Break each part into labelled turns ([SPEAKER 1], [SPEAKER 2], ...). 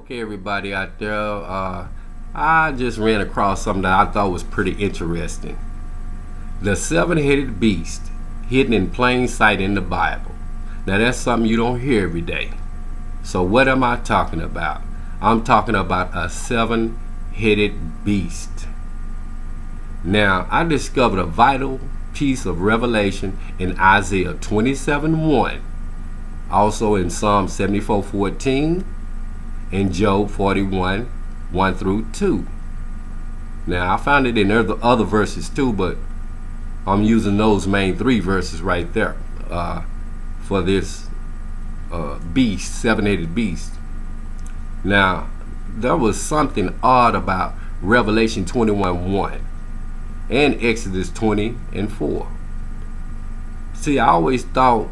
[SPEAKER 1] Okay, everybody out there, I just ran across something that I thought was pretty interesting. The seven-headed beast hidden in plain sight in the Bible. Now that's something you don't hear every day. So what am I talking about? I'm talking about a seven-headed beast. Now, I discovered a vital piece of revelation in Isaiah 27:1, also in Psalm 74:14, and Job 41:1-2. Now, I found it in other verses too, but I'm using those main three verses right there for this beast, seven-headed beast. Now, there was something odd about Revelation 21:1 and Exodus 20:4. See, I always thought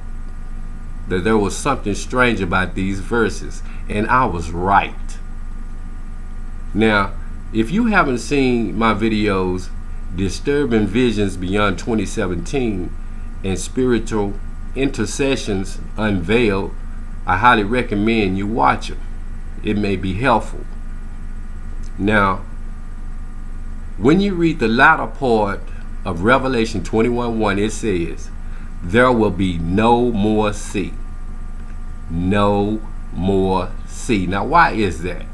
[SPEAKER 1] that there was something strange about these verses, and I was right. Now, if you haven't seen my videos, Disturbing Visions Beyond 2017 and Spiritual Intercessions Unveiled, I highly recommend you watch them. It may be helpful. Now, when you read the latter part of Revelation 21:1, it says, there will be no more sea. No more sea. Now, why is that?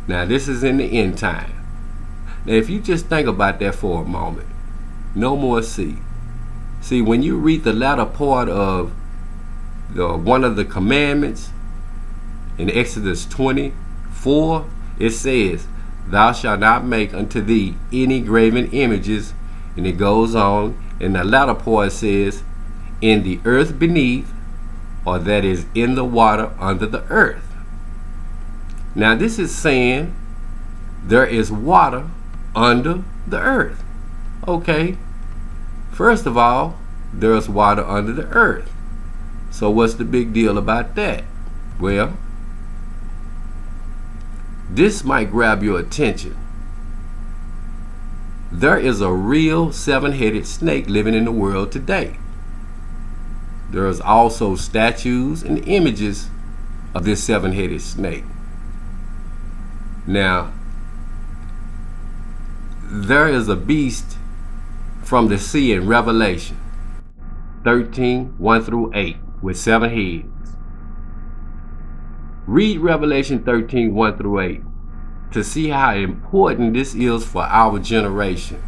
[SPEAKER 1] Now, this is in the end time. Now, if you just think about that for a moment, no more sea. See, when you read the latter part of one of the commandments in Exodus 20:4, it says, thou shalt not make unto thee any graven images. And it goes on, and the latter part says, in the earth beneath, or that is in the water under the earth. Now this is saying there is water under the earth. Okay, first of all, there's water under the earth. So what's the big deal about that? Well, this might grab your attention. There is a real seven-headed snake living in the world today. There is also statues and images of this seven-headed snake. Now, there is a beast from the sea in Revelation 13:1-8 with seven heads. Read Revelation 13:1-8 to see how important this is for our generation.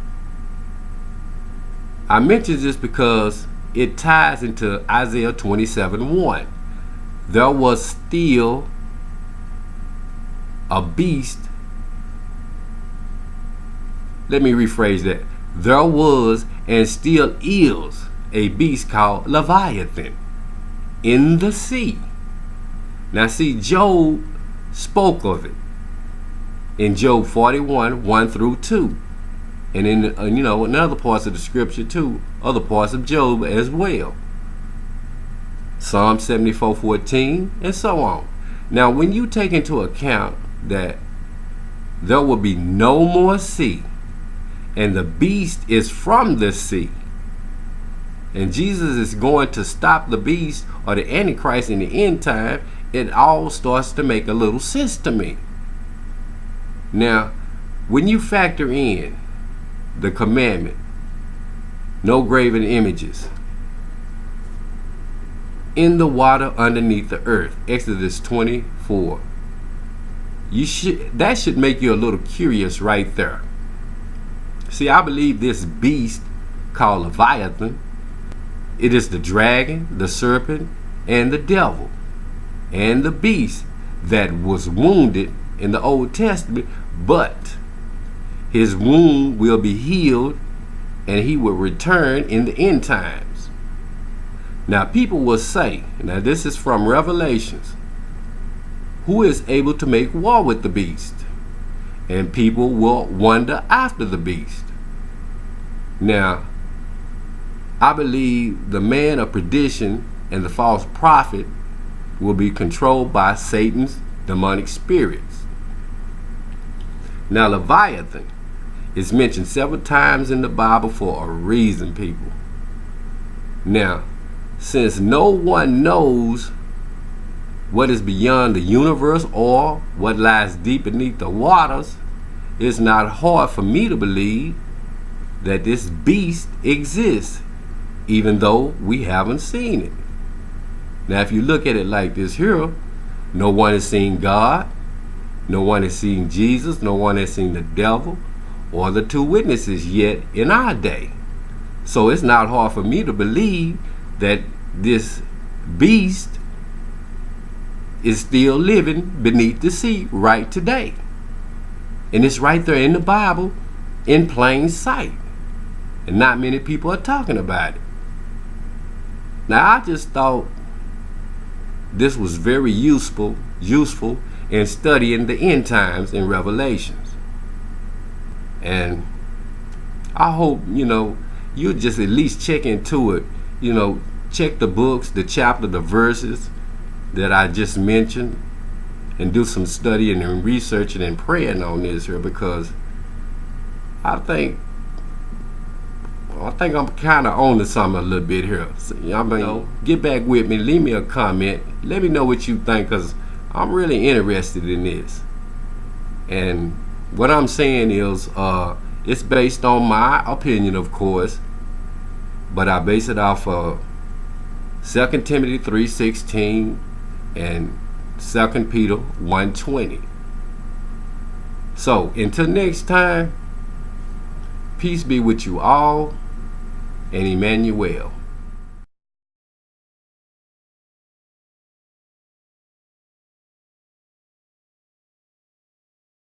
[SPEAKER 1] I mention this because it ties into Isaiah 27:1. There was still a beast. Let me rephrase that. There was and still is a beast called Leviathan in the sea. Now see, Job spoke of it in Job 41:1-2, and in other parts of the scripture too, other parts of Job as well, Psalm 74:14, and so on. Now, when you take into account that there will be no more sea, and the beast is from the sea, and Jesus is going to stop the beast or the Antichrist in the end time, it all starts to make a little sense to me. Now, when you factor in the commandment, no graven images, in the water underneath the earth, Exodus 24, that should make you a little curious right there. See, I believe this beast called Leviathan, it is the dragon, the serpent, and the devil, and the beast that was wounded in the Old Testament, but his wound will be healed and he will return in the end times. Now people will say, now this is from Revelations, who is able to make war with the beast? And people will wonder after the beast. Now, I believe the man of perdition and the false prophet will be controlled by Satan's demonic spirits. Now, Leviathan is mentioned several times in the Bible for a reason, people. Now, since no one knows what is beyond the universe or what lies deep beneath the waters, it's not hard for me to believe that this beast exists, even though we haven't seen it. Now, if you look at it like this here, no one has seen God, no one has seen Jesus, no one has seen the devil or the two witnesses yet in our day. So it's not hard for me to believe that this beast is still living beneath the sea right today. And it's right there in the Bible in plain sight. And not many people are talking about it. Now, I just thought this was very useful in studying the end times in Revelations. And I hope, you just at least check into it. Check the books, the chapter, the verses that I just mentioned, and do some studying and researching and praying on this here, because I think I'm kind of on to something a little bit here. So, get back with me, leave me a comment, let me know what you think, because I'm really interested in this. And what I'm saying is, it's based on my opinion, of course, but I base it off of 2 Timothy 3:16 and 2 Peter 1:20. So, until next time, peace be with you all, and Emmanuel.